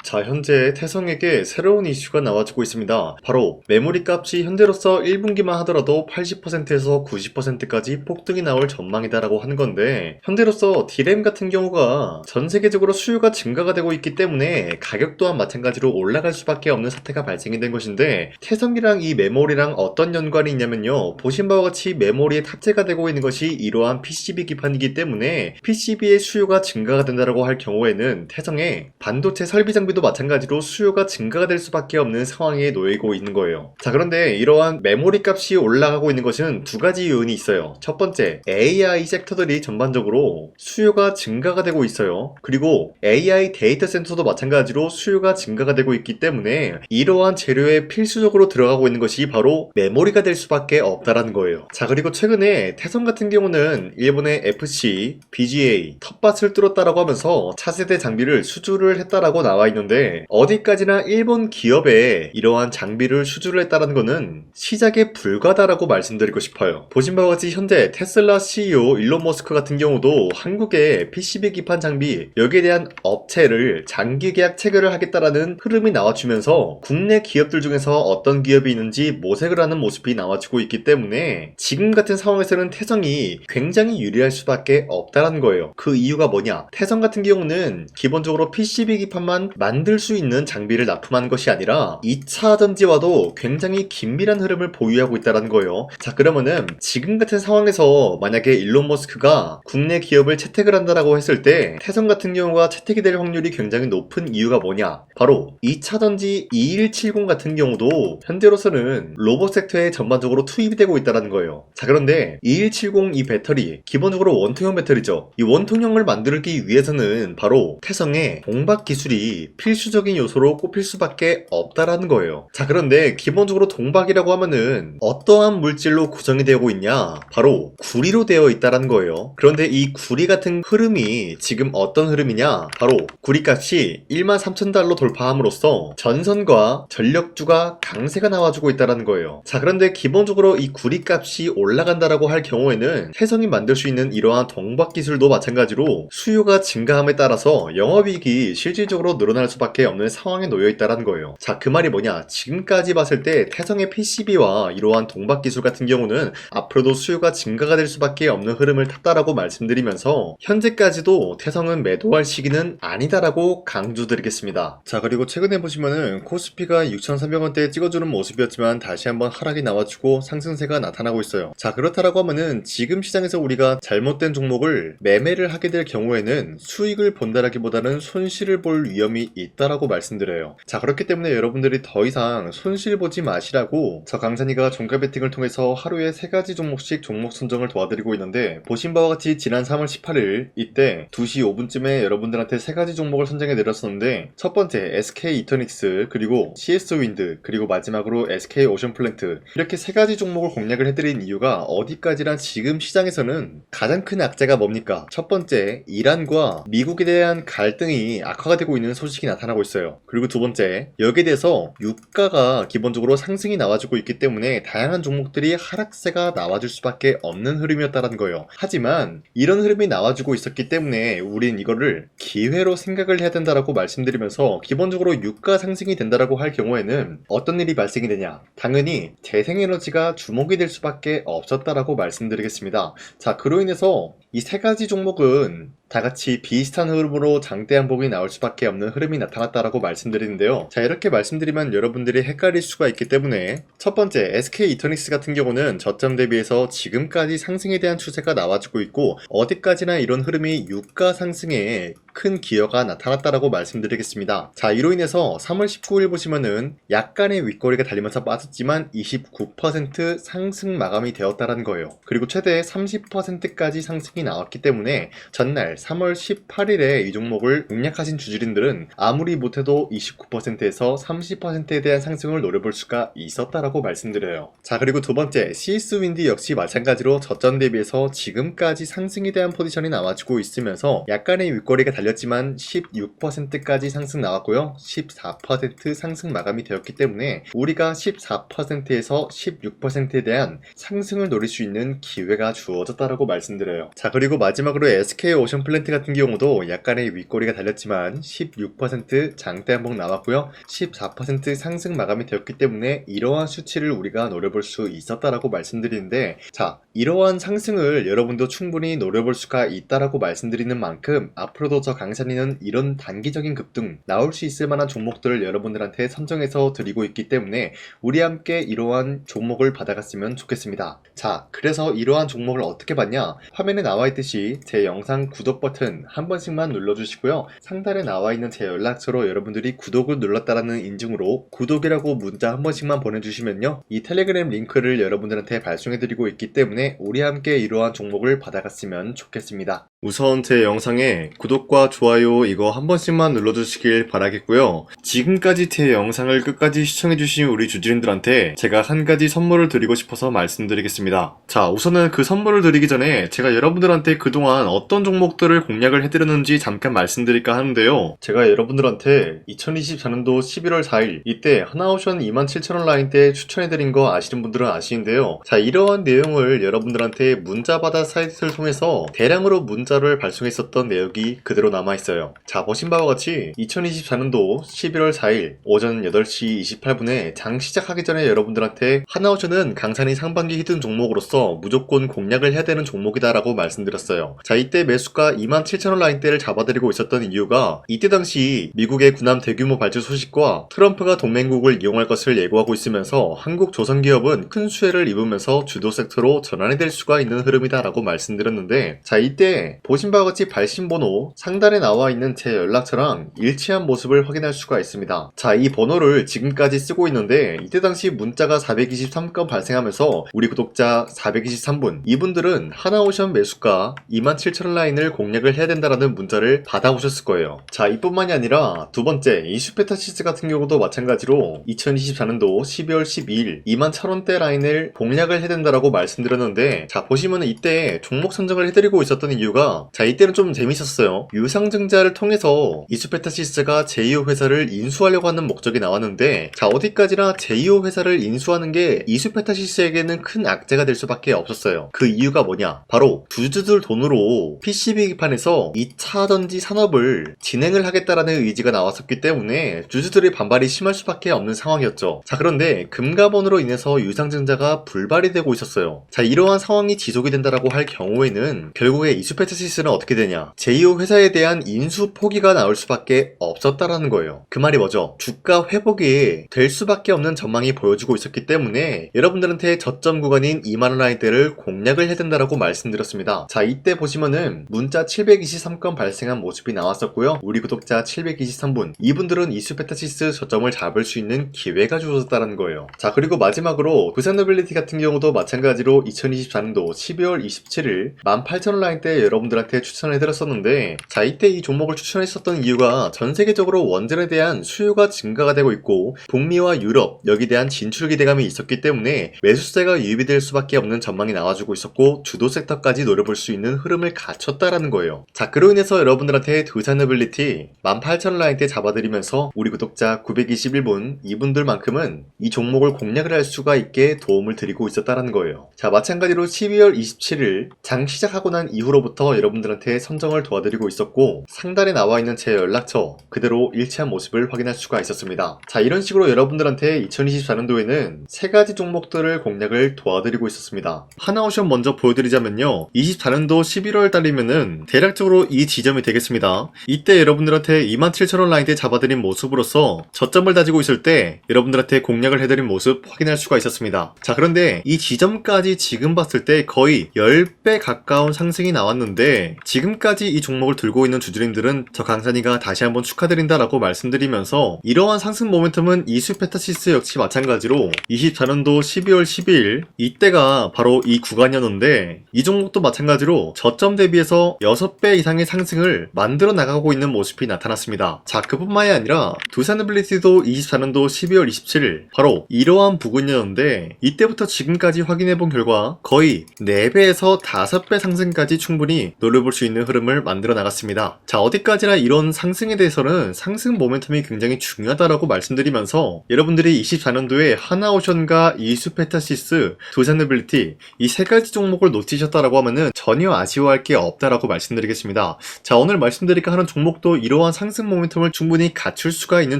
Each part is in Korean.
자, 현재 태성에게 새로운 이슈가 나와주고 있습니다. 바로 메모리 값이 현재로서 1분기만 하더라도 80%에서 90%까지 폭등이 나올 전망이다라고 하는 건데, 현재로서 D램 같은 경우가 전 세계적으로 수요가 증가가 되고 있기 때문에 가격 또한 마찬가지로 올라갈 수밖에 없는 사태가 발생이 된 것인데, 태성이랑 이 메모리랑 어떤 연관이 있냐면요, 보신 바와 같이 메모리에 탑재가 되고 있는 것이 이러한 PCB 기판이기 때문에 PCB의 수요가 증가가 된다고 할 경우에는 태성의 반도체 설비 장비도 마찬가지로 수요가 증가가 될 수밖에 없는 상황에 놓이고 있는 거예요. 자, 그런데 이러한 메모리 값이 올라가고 있는 것은 두 가지 요인이 있어요. 첫 번째, AI 섹터들이 전반적으로 수요가 증가가 되고 있어요. 그리고 AI 데이터 센터도 마찬가지로 수요가 증가가 되고 있기 때문에 이러한 재료에 필수적으로 들어가고 있는 것이 바로 메모리가 될 수밖에 없다라는 거예요. 자, 그리고 최근에 태성 같은 경우는 일본의 FC, BGA, 텃밭을 뚫었다라고 하면서 차세대 장비를 수주를 했다라고 나와 있는데, 어디까지나 일본 기업에 이러한 장비를 수주를 했다는 것은 시작에 불과하다라고 말씀드리고 싶어요. 보신 바와 같이 현재 테슬라 CEO 일론 머스크 같은 경우도 한국의 PCB 기판 장비 여기에 대한 업체를 장기 계약 체결을 하겠다라는 흐름이 나와주면서 국내 기업들 중에서 어떤 기업이 있는지 모색을 하는 모습이 나와주고 있기 때문에 지금 같은 상황에서는 태성이 굉장히 유리할 수밖에 없다라는 거예요. 그 이유가 뭐냐? 태성 같은 경우는 기본적으로 PCB 기판만 만들 수 있는 장비를 납품하는 것이 아니라 2차 전지와도 굉장히 긴밀한 흐름을 보유하고 있다는 거예요. 자, 그러면은 지금 같은 상황에서 만약에 일론 머스크가 국내 기업을 채택을 한다라고 했을 때 태성 같은 경우가 채택이 될 확률이 굉장히 높은 이유가 뭐냐? 바로 2차 전지 2170 같은 경우도 현재로서는 로봇 섹터에 전반적으로 투입이 되고 있다는 거예요. 자, 그런데 2170 이 배터리 기본적으로 원통형 배터리죠. 이 원통형을 만들기 위해서는 바로 태성의 동박 기술이 필수적인 요소로 꼽힐 수밖에 없다라는 거예요. 자, 그런데 기본적으로 동박이라고 하면은 어떠한 물질로 구성이 되고 있냐? 바로 구리로 되어 있다라는 거예요. 그런데 이 구리 같은 흐름이 지금 어떤 흐름이냐? 바로 구리값이 13,000달러 돌파함으로써 전선과 전력주가 강세가 나와주고 있다라는 거예요. 자, 그런데 기본적으로 이 구리값이 올라간다라고 할 경우에는 태성이 만들 수 있는 이러한 동박 기술도 마찬가지로 수요가 증가함에 따라서 영업이익이 실질적으로 늘어날 수밖에 없는 상황에 놓여 있다는 거예요. 자, 그 말이 뭐냐? 지금까지 봤을 때 태성의 PCB와 이러한 동박 기술 같은 경우는 앞으로도 수요가 증가가 될 수밖에 없는 흐름을 탔다라고 말씀드리면서 현재까지도 태성은 매도할 시기는 아니다라고 강조드리겠습니다. 자, 그리고 최근에 보시면은 코스피가 6,300원대에 찍어주는 모습이었지만 다시 한번 하락이 나와주고 상승세가 나타나고 있어요. 자, 그렇다라고 하면은 지금 시장에서 우리가 잘못된 종목을 매매를 하게 될 경우에는 수익을 본다라기보다는 손실을 볼 위험이 있다라고 말씀드려요. 자, 그렇기 때문에 여러분들이 더 이상 손실 보지 마시라고 저 강산이가 종가 베팅을 통해서 하루에 3가지 종목씩 종목 선정을 도와드리고 있는데, 보신 바와 같이 지난 3월 18일 이때 2시 5분쯤에 여러분들한테 3가지 종목을 선정해 드렸었는데, 첫 번째 SK 이터닉스, 그리고 CS 윈드, 그리고 마지막으로 SK 오션 플랜트, 이렇게 3가지 종목을 공략을 해드린 이유가 어디까지나 지금 시장에서는 가장 큰 악재가 뭡니까? 첫 번째, 이란과 미국에 대한 갈등이 악화가 되고 있는 소식이 나타나고 있어요. 그리고 두 번째, 여기에 대해서 유가가 기본적으로 상승이 나와주고 있기 때문에 다양한 종목들이 하락세가 나와줄 수밖에 없는 흐름이었다는 거예요. 하지만 이런 흐름이 나와주고 있었기 때문에 우린 이거를 기회로 생각을 해야 된다라고 말씀드리면서, 기본적으로 유가 상승이 된다라고 할 경우에는 어떤 일이 발생이 되냐? 당연히 재생에너지가 주목이 될 수밖에 없었다라고 말씀드리겠습니다. 자, 그로 인해서 이 3가지 종목은 다같이 비슷한 흐름으로 장대 한복이 나올 수밖에 없는 흐름이 나타났다라고 말씀드리는데요. 자, 이렇게 말씀드리면 여러분들이 헷갈릴 수가 있기 때문에, 첫 번째 SK 이터닉스 같은 경우는 저점 대비해서 지금까지 상승에 대한 추세가 나와주고 있고, 어디까지나 이런 흐름이 유가 상승에 큰 기여가 나타났다라고 말씀드리겠습니다. 자, 이로 인해서 3월 19일 보시면은 약간의 윗꼬리가 달리면서 빠졌지만 29% 상승 마감이 되었다는 거예요. 그리고 최대 30%까지 상승이 나왔기 때문에 전날 3월 18일에 이 종목을 공략하신 주주님들은 아무리 못해도 29%에서 30%에 대한 상승을 노려볼 수가 있었다라고 말씀드려요. 자, 그리고 두 번째 CS 윈드 역시 마찬가지로 저점 대비해서 지금까지 상승에 대한 포지션이 나와주고 있으면서 약간의 윗꼬리가 달리 달렸지만 16%까지 상승 나왔고요. 14% 상승 마감이 되었기 때문에 우리가 14%에서 16%에 대한 상승을 노릴 수 있는 기회가 주어졌다라고 말씀드려요. 자, 그리고 마지막으로 SK 오션플랜트 같은 경우도 약간의 윗꼬리가 달렸지만 16% 장대 한봉 나왔고요. 14% 상승 마감이 되었기 때문에 이러한 수치를 우리가 노려볼 수 있었다라고 말씀드리는데, 자, 이러한 상승을 여러분도 충분히 노려볼 수가 있다라고 말씀드리는 만큼 앞으로도 저 강산이는 이런 단기적인 급등 나올 수 있을 만한 종목들을 여러분들한테 선정해서 드리고 있기 때문에 우리 함께 이러한 종목을 받아갔으면 좋겠습니다. 자, 그래서 이러한 종목을 어떻게 받냐? 화면에 나와 있듯이 제 영상 구독 버튼 한 번씩만 눌러주시고요. 상단에 나와 있는 제 연락처로 여러분들이 구독을 눌렀다라는 인증으로 구독이라고 문자 한 번씩만 보내주시면요, 이 텔레그램 링크를 여러분들한테 발송해드리고 있기 때문에 우리 함께 이러한 종목을 받아갔으면 좋겠습니다. 우선 제 영상에 구독과 좋아요 이거 한 번씩만 눌러주시길 바라겠고요. 지금까지 제 영상을 끝까지 시청해주신 우리 주주님들한테 제가 한 가지 선물을 드리고 싶어서 말씀드리겠습니다. 자, 우선은 그 선물을 드리기 전에 제가 여러분들한테 그동안 어떤 종목들을 공략을 해드렸는지 잠깐 말씀드릴까 하는데요. 제가 여러분들한테 2024년도 11월 4일 이때 하나오션 27,000원 라인 때 추천해드린 거 아시는 분들은 아시는데요. 자, 이러한 내용을 여러분들한테 문자받아 사이트를 통해서 대량으로 문자를 발송했었던 내역이 그대로 남아있어요. 자, 보신 바와 같이 2024년도 11월 4일 오전 8시 28분에 장 시작하기 전에 여러분들한테 하나오션은 강산이 상반기 히든 종목으로서 무조건 공략을 해야 되는 종목이다 라고 말씀드렸어요. 자, 이때 매수가 27,000원 라인대를 잡아드리고 있었던 이유가 이때 당시 미국의 군함 대규모 발주 소식과 트럼프가 동맹국을 이용할 것을 예고하고 있으면서 한국 조선기업은 큰 수혜를 입으면서 주도 섹터로 전환이 될 수가 있는 흐름이다 라고 말씀드렸는데, 자, 이때 보신 바와 같이 발신번호 상단에 나와 있는 제 연락처랑 일치한 모습을 확인할 수가 있습니다. 자, 이 번호를 지금까지 쓰고 있는데 이때 당시 문자가 423건 발생하면서 우리 구독자 423분, 이분들은 하나오션 매수가 27,000원 라인을 공략을 해야 된다라는 문자를 받아오셨을 거예요. 자, 이뿐만이 아니라 두 번째 이슈페타시스 같은 경우도 마찬가지로 2024년도 12월 12일 21,000원대 라인을 공략을 해야 된다라고 말씀드렸는데, 자, 보시면은 이때 종목 선정을 해드리고 있었던 이유가, 자, 이때는 좀 재밌었어요. 유상증자를 통해서 이슈페타시스가 제2호 회사를 인수하려고 하는 목적이 나왔는데, 자, 어디까지나 제2호 회사를 인수하는 게 이슈페타시스에게는 큰 악재가 될 수밖에 없었어요. 그 이유가 뭐냐? 바로 주주들 돈으로 PCB판에서 2차 전지 산업을 진행을 하겠다라는 의지가 나왔었기 때문에 주주들의 반발이 심할 수밖에 없는 상황이었죠. 자, 그런데 금가번으로 인해서 유상증자가 불발이 되고 있었어요. 자, 이러한 상황이 지속이 된다라고 할 경우에는 결국에 이슈페타시스는 어떻게 되냐? 제2호 회사에 대한 인수 포기가 나올 수밖에 없었다라는 거예요. 그 말이 뭐죠? 주가 회복이 될 수밖에 없는 전망이 보여지고 있었기 때문에 여러분들한테 저점 구간인 2만원 라인대를 공략을 해야 된다라고 말씀드렸습니다. 자, 이때 보시면은 문자 723건 발생한 모습이 나왔었고요. 우리 구독자 723분, 이분들은 이슈페타시스 저점을 잡을 수 있는 기회가 주어졌다는 거예요. 자, 그리고 마지막으로 부산노빌리티 같은 경우도 마찬가지로 2024년도 12월 27일 18,000원 라인대 여러분들한테 추천해드렸었는데, 자, 이때 이 종목을 추천했었던 이유가 전 세계적으로 원전에 대한 수요가 증가가 되고 있고 북미와 유럽 여기에 대한 진출 기대감이 있었기 때문에 매수세가 유입이 될 수밖에 없는 전망이 나와주고 있었고 주도 섹터까지 노려볼 수 있는 흐름을 갖췄다라는 거예요. 자, 그로 인해서 여러분들한테 두산노빌리티 18,000원 라인대 잡아드리면서 우리 구독자 921분, 이분들만큼은 이 종목을 공략을 할 수가 있게 도움을 드리고 있었다라는 거예요. 자, 마찬가지로 12월 27일 장 시작하고 난 이후로부터 여러분들한테 선정을 도와드리고 있었고 상단에 나와 있는 제 연락처 그대로 일치한 모습을 확인할 수가 있었습니다. 자, 이런 식으로 여러분들한테 2024년도에는 세 가지 종목들을 공략을 도와드리고 있었습니다. 하나오션 먼저 보여드리자면요, 24년도 11월 달이면은 대략적으로 이 지점이 되겠습니다. 이때 여러분들한테 27,000원 라인대 잡아드린 모습으로서 저점을 다지고 있을 때 여러분들한테 공략을 해드린 모습 확인할 수가 있었습니다. 자, 그런데 이 지점까지 지금 봤을 때 거의 10배 가까운 상승이 나왔는데 지금까지 이 종목을 들고 있는 주주님들은 저 강산이가 다시 한번 축하드린다라고 말씀드리면서, 이러한 상승 모멘텀은 이슈페타시스 역시 마찬가지로 24년도 12월 12일 이때가 바로 이 구간이었는데 이 종목도 마찬가지로 저점 대비해서 6배 이상의 상승을 만들어 나가고 있는 모습이 나타났습니다. 자, 그뿐만이 아니라 두산노빌리티도 24년도 12월 27일 바로 이러한 부근이었는데 이때부터 지금까지 확인해본 결과 거의 4배에서 5배 상승까지 충분히 충분히 노려볼 수 있는 흐름을 만들어 나갔습니다. 자, 어디까지나 이런 상승에 대해서는 상승 모멘텀이 굉장히 중요하다라고 말씀드리면서 여러분들이 24년도에 하나오션과 이수페타시스, 두산노빌리티 이 세 가지 종목을 놓치셨다라고 하면은 전혀 아쉬워할 게 없다라고 말씀드리겠습니다. 자, 오늘 말씀드릴까 하는 종목도 이러한 상승 모멘텀을 충분히 갖출 수가 있는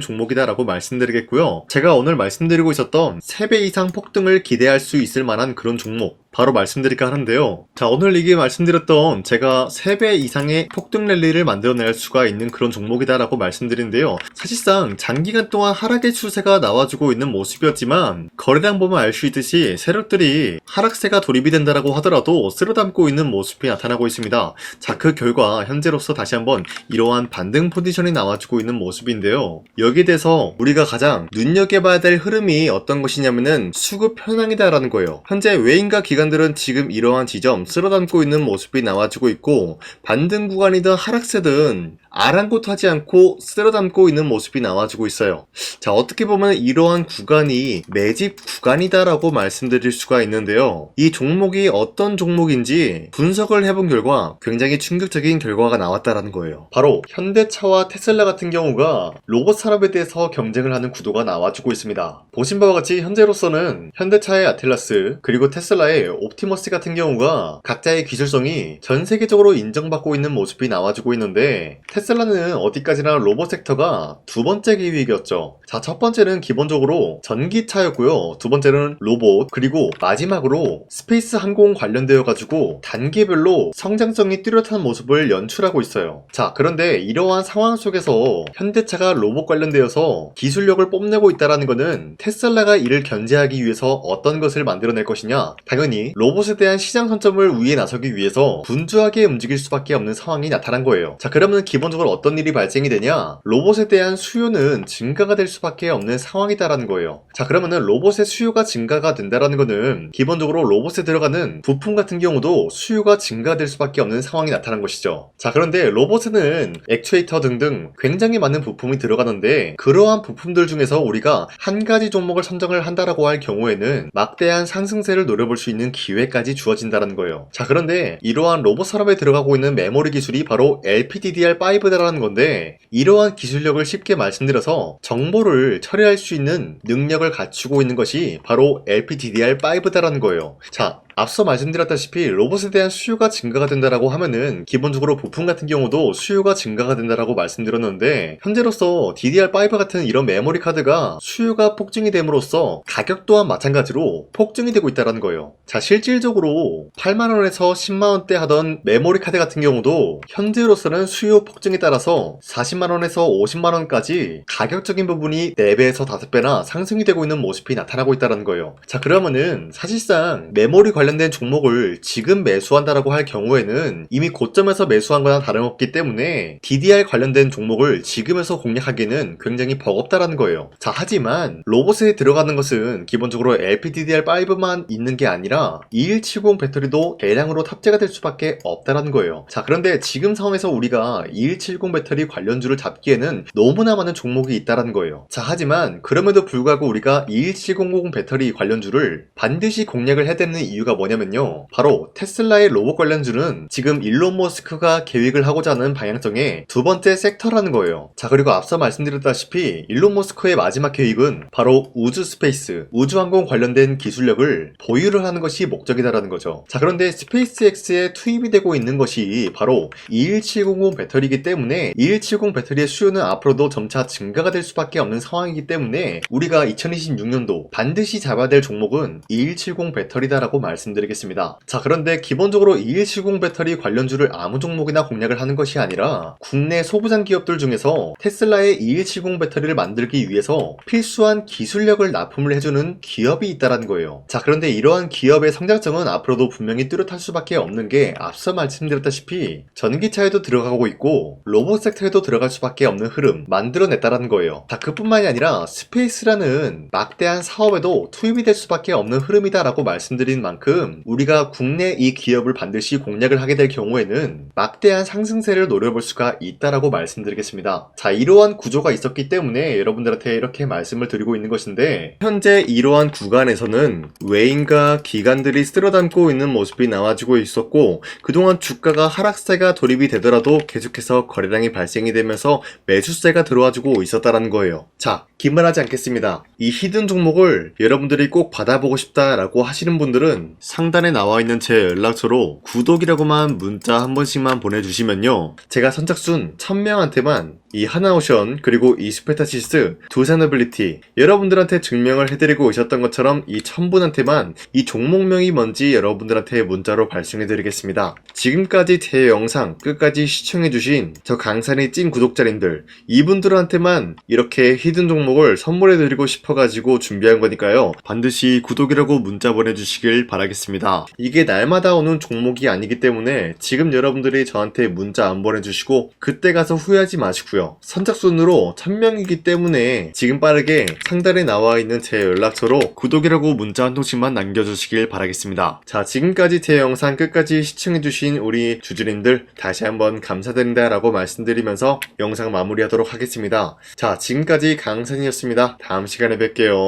종목이다라고 말씀드리겠고요. 제가 오늘 말씀드리고 있었던 3배 이상 폭등을 기대할 수 있을 만한 그런 종목 바로 말씀드릴까 하는데요. 자, 오늘 이게 말씀드렸던 제가 3배 이상의 폭등 랠리를 만들어낼 수가 있는 그런 종목이다라고 말씀드리는데요. 사실상 장기간 동안 하락의 추세가 나와주고 있는 모습이었지만 거래량 보면 알 수 있듯이 세력들이 하락세가 돌입이 된다라고 하더라도 쓸어담고 있는 모습이 나타나고 있습니다. 자, 그 결과 현재로서 다시 한번 이러한 반등 포지션이 나와주고 있는 모습인데요. 여기에 대해서 우리가 가장 눈여겨봐야 될 흐름이 어떤 것이냐면은 수급 현황이다라는 거예요. 현재 외인과 기관들은 지금 이러한 지점 쓸어담고 있는 모습이 나와주고 있고 반등 구간이든 하락세든 아랑곳하지 않고 쓸어담고 있는 모습이 나와주고 있어요. 자, 어떻게 보면 이러한 구간이 매집 구간이다라고 말씀드릴 수가 있는데요. 이 종목이 어떤 종목인지 분석을 해본 결과 굉장히 충격적인 결과가 나왔다라는 거예요. 바로 현대차와 테슬라 같은 경우가 로봇 산업에 대해서 경쟁을 하는 구도가 나와주고 있습니다. 보신 바와 같이 현재로서는 현대차의 아틀라스 그리고 테슬라의 옵티머스 같은 경우가 각자의 기술성이 전 세계적으로 인정받고 있는 모습이 나와주고 있는데 테슬라는 어디까지나 로봇 섹터가 두 번째 기획이었죠. 자, 첫 번째는 기본적으로 전기차였고요. 두 번째는 로봇, 그리고 마지막으로 스페이스 항공 관련되어 가지고 단계별로 성장성이 뚜렷한 모습을 연출하고 있어요. 자, 그런데 이러한 상황 속에서 현대차가 로봇 관련되어서 기술력을 뽐내고 있다는 것은 테슬라가 이를 견제하기 위해서 어떤 것을 만들어낼 것이냐? 당연히 로봇에 대한 시장 선점을 위해 나서기 위해서 분주하게 움직일 수밖에 없는 상황이 나타난 거예요. 자, 그러면 기본적으로 어떤 일이 발생이 되냐? 로봇에 대한 수요는 증가가 될 수밖에 없는 상황이다라는 거예요. 자, 그러면은 로봇의 수요가 증가가 된다라는 거는 기본적으로 로봇에 들어가는 부품 같은 경우도 수요가 증가될 수밖에 없는 상황이 나타난 것이죠. 자, 그런데 로봇에는 액추에이터 등등 굉장히 많은 부품이 들어가는데 그러한 부품들 중에서 우리가 한 가지 종목을 선정을 한다라고 할 경우에는 막대한 상승세를 노려볼 수 있는 기회까지 주어진다는 거예요. 자, 그런데 이러한 로봇 산업에 들어가고 있는 메모리 기술이 바로 LPDDR5다라는 건데 이러한 기술력을 쉽게 말씀드려서 정보를 처리할 수 있는 능력을 갖추고 있는 것이 바로 LPDDR5다라는 거예요. 자, 앞서 말씀드렸다시피 로봇에 대한 수요가 증가가 된다라고 하면은 기본적으로 부품 같은 경우도 수요가 증가가 된다라고 말씀드렸는데 현재로서 DDR5 같은 이런 메모리 카드가 수요가 폭증이 됨으로써 가격 또한 마찬가지로 폭증이 되고 있다는 거예요. 자, 실질적으로 8만원에서 10만원대 하던 메모리 카드 같은 경우도 현재로서는 수요 폭증에 따라서 40만원에서 50만원까지 가격적인 부분이 4배에서 5배나 상승이 되고 있는 모습이 나타나고 있다는 거예요. 자, 그러면은 사실상 메모리 관련된 종목을 지금 매수한다라고 할 경우에는 이미 고점에서 매수한 거나 다름없기 때문에 DDR 관련된 종목을 지금에서 공략하기는 굉장히 버겁다라는 거예요. 자, 하지만 로봇에 들어가는 것은 기본적으로 LPDDR5만 있는 게 아니라 2170 배터리도 대량으로 탑재가 될 수밖에 없다라는 거예요. 자, 그런데 지금 상황에서 우리가 2170 배터리 관련주를 잡기에는 너무나 많은 종목이 있다라는 거예요. 자, 하지만 그럼에도 불구하고 우리가 2170 배터리 관련주를 반드시 공략을 해야 되는 이유가 뭐냐면요, 바로 테슬라의 로봇 관련주는 지금 일론 머스크가 계획을 하고자 하는 방향성의 두 번째 섹터라는 거예요. 자, 그리고 앞서 말씀드렸다시피 일론 머스크의 마지막 계획은 바로 우주 스페이스, 우주항공 관련된 기술력을 보유를 하는 것이 목적이다라는 거죠. 자, 그런데 스페이스X에 투입이 되고 있는 것이 바로 21700 배터리이기 때문에 2170 배터리의 수요는 앞으로도 점차 증가가 될 수밖에 없는 상황이기 때문에 우리가 2026년도 반드시 잡아야 될 종목은 2170 배터리다라고 말씀드리겠습니다. 자, 그런데 기본적으로 2170 배터리 관련주를 아무 종목이나 공략을 하는 것이 아니라 국내 소부장 기업들 중에서 테슬라의 2170 배터리를 만들기 위해서 필수한 기술력을 납품을 해주는 기업이 있다는 거예요. 자, 그런데 이러한 기업의 성장성은 앞으로도 분명히 뚜렷할 수밖에 없는 게 앞서 말씀드렸다시피 전기차에도 들어가고 있고 로봇 섹터에도 들어갈 수밖에 없는 흐름 만들어냈다는 거예요. 자, 그뿐만이 아니라 스페이스라는 막대한 사업에도 투입이 될 수밖에 없는 흐름이다라고 말씀드린 만큼 지금 우리가 국내 이 기업을 반드시 공략을 하게 될 경우에는 막대한 상승세를 노려볼 수가 있다라고 말씀드리겠습니다. 자, 이러한 구조가 있었기 때문에 여러분들한테 이렇게 말씀을 드리고 있는 것인데, 현재 이러한 구간에서는 외인과 기관들이 쓸어담고 있는 모습이 나와주고 있었고, 그동안 주가가 하락세가 돌입이 되더라도 계속해서 거래량이 발생이 되면서 매수세가 들어와주고 있었다라는 거예요. 자, 기만하지 않겠습니다. 이 히든 종목을 여러분들이 꼭 받아보고 싶다라고 하시는 분들은 상단에 나와 있는 제 연락처로 구독이라고만 문자 한 번씩만 보내주시면요, 제가 선착순 1000명한테만 이 하나오션 그리고 이 스페타시스 두산어빌리티 여러분들한테 증명을 해드리고 있었던 것처럼 이 1000분한테만 이 종목명이 뭔지 여러분들한테 문자로 발송해드리겠습니다. 지금까지 제 영상 끝까지 시청해주신 저 강산이 찐 구독자님들, 이분들한테만 이렇게 히든 종목을 선물해드리고 싶어가지고 준비한 거니까요, 반드시 구독이라고 문자 보내주시길 바라겠습니다. 이게 날마다 오는 종목이 아니기 때문에 지금 여러분들이 저한테 문자 안 보내주시고 그때 가서 후회하지 마시고요, 선착순으로 1000명이기 때문에 지금 빠르게 상단에 나와 있는 제 연락처로 구독이라고 문자 한 통씩만 남겨주시길 바라겠습니다. 자, 지금까지 제 영상 끝까지 시청해주신 우리 주주님들 다시 한번 감사드린다 라고 말씀드리면서 영상 마무리하도록 하겠습니다. 자, 지금까지 강산이었습니다. 다음 시간에 뵐게요.